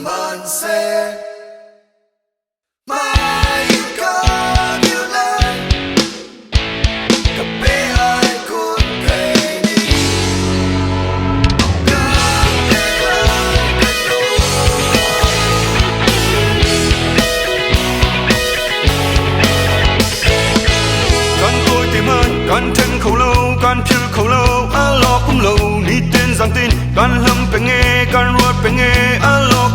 man xe mai có điều lại cà phê ai cũng kể đi con tôi tìm ơn con thân khẩu lâu con phiêu khẩu lâu alo cũng lâu ni tên giang tin con lâm phải nghe con ruột phải nghe alo